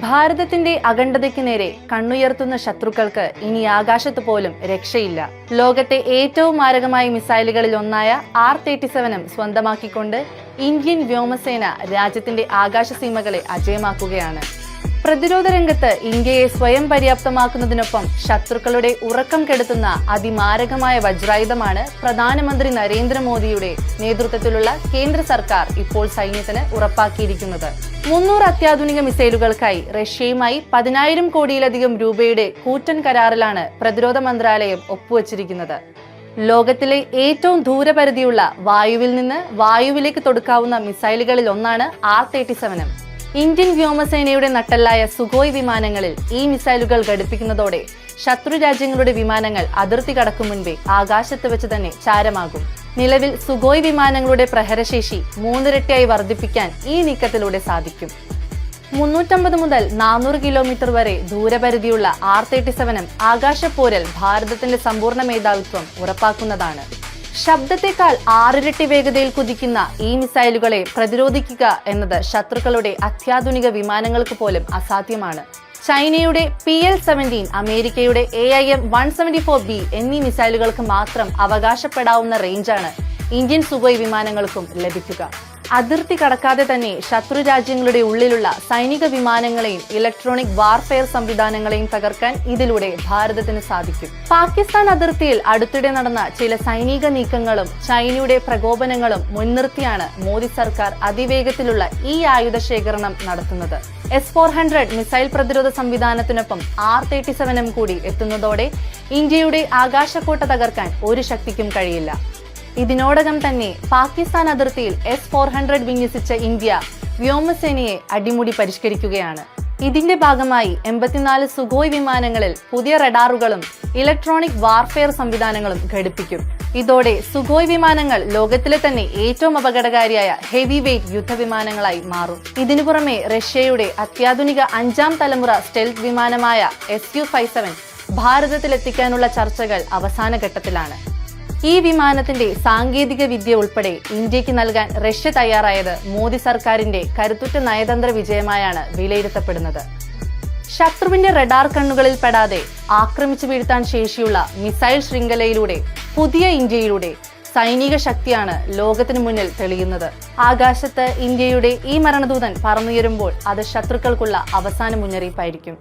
ഭാരതത്തിന്റെ അഖണ്ഡതയ്ക്ക് നേരെ കണ്ണുയർത്തുന്ന ശത്രുക്കൾക്ക് ഇനി ആകാശത്ത് പോലും രക്ഷയില്ല. ലോകത്തെ ഏറ്റവും മാരകമായ മിസൈലുകളിൽ ഒന്നായ R-37 സ്വന്തമാക്കിക്കൊണ്ട് ഇന്ത്യൻ വ്യോമസേന രാജ്യത്തിന്റെ ആകാശസീമകളെ അജയമാക്കുകയാണ്. പ്രതിരോധ രംഗത്ത് ഇന്ത്യയെ സ്വയം പര്യാപ്തമാക്കുന്നതിനൊപ്പം ശത്രുക്കളുടെ ഉറക്കം കെടുത്തുന്ന അതിമാരകമായ വജ്രായുധമാണ് പ്രധാനമന്ത്രി നരേന്ദ്രമോദിയുടെ നേതൃത്വത്തിലുള്ള കേന്ദ്ര സർക്കാർ ഇപ്പോൾ സൈന്യത്തിന് ഉറപ്പാക്കിയിരിക്കുന്നത്. 300 അത്യാധുനിക മിസൈലുകൾക്കായി റഷ്യയുമായി 10,000 കോടിയിലധികം രൂപയുടെ കൂറ്റൻ കരാറിലാണ് പ്രതിരോധ മന്ത്രാലയം ഒപ്പുവച്ചിരിക്കുന്നത്. ലോകത്തിലെ ഏറ്റവും ദൂരപരിധിയുള്ള വായുവിൽ നിന്ന് വായുവിലേക്ക് തൊടുക്കാവുന്ന മിസൈലുകളിൽ ഒന്നാണ് R-37. ഇന്ത്യൻ വ്യോമസേനയുടെ നട്ടെല്ലായ സുഖോയ് വിമാനങ്ങളിൽ ഈ മിസൈലുകൾ ഘടിപ്പിക്കുന്നതോടെ ശത്രു രാജ്യങ്ങളുടെ വിമാനങ്ങൾ അതിർത്തി കടക്കും മുൻപേ ആകാശത്ത് വെച്ച് തന്നെ ചാരമാകും. നിലവിൽ സുഖോയ് വിമാനങ്ങളുടെ പ്രഹരശേഷി 3 ഇരട്ടിയായി വർദ്ധിപ്പിക്കാൻ ഈ നീക്കത്തിലൂടെ സാധിക്കും. 350 മുതൽ 400 കിലോമീറ്റർ വരെ ദൂരപരിധിയുള്ള R-37 ആകാശപ്പോരിൽ ഭാരതത്തിന്റെ സമ്പൂർണ്ണ മേധാവിത്വം ഉറപ്പാക്കുന്നതാണ്. ശബ്ദത്തെക്കാൾ 6 ഇരട്ടി വേഗതയിൽ കുതിക്കുന്ന ഈ മിസൈലുകളെ പ്രതിരോധിക്കുക എന്നത് ശത്രുക്കളുടെ അത്യാധുനിക വിമാനങ്ങൾക്ക് പോലും അസാധ്യമാണ്. ചൈനയുടെ PL-17, അമേരിക്കയുടെ AIM-174B എന്നീ മിസൈലുകൾക്ക് മാത്രം അവകാശപ്പെടാവുന്ന റേഞ്ചാണ് ഇന്ത്യൻ സുഖോയ് വിമാനങ്ങൾക്കും ലഭിക്കുക. അതിർത്തി കടക്കാതെ തന്നെ ശത്രു രാജ്യങ്ങളുടെ ഉള്ളിലുള്ള സൈനിക വിമാനങ്ങളെയും ഇലക്ട്രോണിക് വാർഫെയർ സംവിധാനങ്ങളെയും തകർക്കാൻ ഇതിലൂടെ ഭാരതത്തിന് സാധിക്കും. പാകിസ്ഥാൻ അതിർത്തിയിൽ അടുത്തിടെ നടന്ന ചില സൈനിക നീക്കങ്ങളും ചൈനയുടെ പ്രകോപനങ്ങളും മുൻനിർത്തിയാണ് മോദി സർക്കാർ അതിവേഗത്തിലുള്ള ഈ ആയുധ ശേഖരണം നടത്തുന്നത്. S-400 മിസൈൽ പ്രതിരോധ സംവിധാനത്തിനൊപ്പം R-37 കൂടി എത്തുന്നതോടെ ഇന്ത്യയുടെ ആകാശക്കോട്ട തകർക്കാൻ ഒരു ശക്തിക്കും കഴിയില്ല. ഇതിനോടകം തന്നെ പാകിസ്ഥാൻ അതിർത്തിയിൽ S-400 വിന്യസിച്ച ഇന്ത്യ വ്യോമസേനയെ അടിമുടി പരിഷ്കരിക്കുകയാണ്. ഇതിന്റെ ഭാഗമായി 84 സുഖോയ് വിമാനങ്ങളിൽ പുതിയ റഡാറുകളും ഇലക്ട്രോണിക് വാർഫെയർ സംവിധാനങ്ങളും ഘടിപ്പിക്കും. ഇതോടെ സുഖോയ് വിമാനങ്ങൾ ലോകത്തിലെ തന്നെ ഏറ്റവും അപകടകാരിയായ ഹെവി വെയ്റ്റ് യുദ്ധവിമാനങ്ങളായി മാറും. ഇതിനു പുറമെ റഷ്യയുടെ അത്യാധുനിക 5ാം തലമുറ സ്റ്റെൽത്ത് വിമാനമായ Su-57 ഭാരതത്തിലെത്തിക്കാനുള്ള ചർച്ചകൾ അവസാന ഘട്ടത്തിലാണ്. ഈ വിമാനത്തിന്റെ സാങ്കേതിക വിദ്യ ഉൾപ്പെടെ ഇന്ത്യക്ക് നൽകാൻ റഷ്യ തയ്യാറായത് മോദി സർക്കാരിന്റെ കരുത്തുറ്റ നയതന്ത്ര വിജയമായാണ് വിലയിരുത്തപ്പെടുന്നത്. ശത്രുവിന്റെ റഡാർ കണ്ണുകളിൽ പെടാതെ ആക്രമിച്ചു വീഴ്ത്താൻ ശേഷിയുള്ള മിസൈൽ ശൃംഖലയിലൂടെ പുതിയ ഇന്ത്യയിലൂടെ സൈനിക ശക്തിയാണ് ലോകത്തിനു മുന്നിൽ തെളിയുന്നത്. ആകാശത്ത് ഇന്ത്യയുടെ ഈ മരണദൂതൻ പറന്നുയരുമ്പോൾ അത് ശത്രുക്കൾക്കുള്ള അവസാന മുന്നറിയിപ്പായിരിക്കും.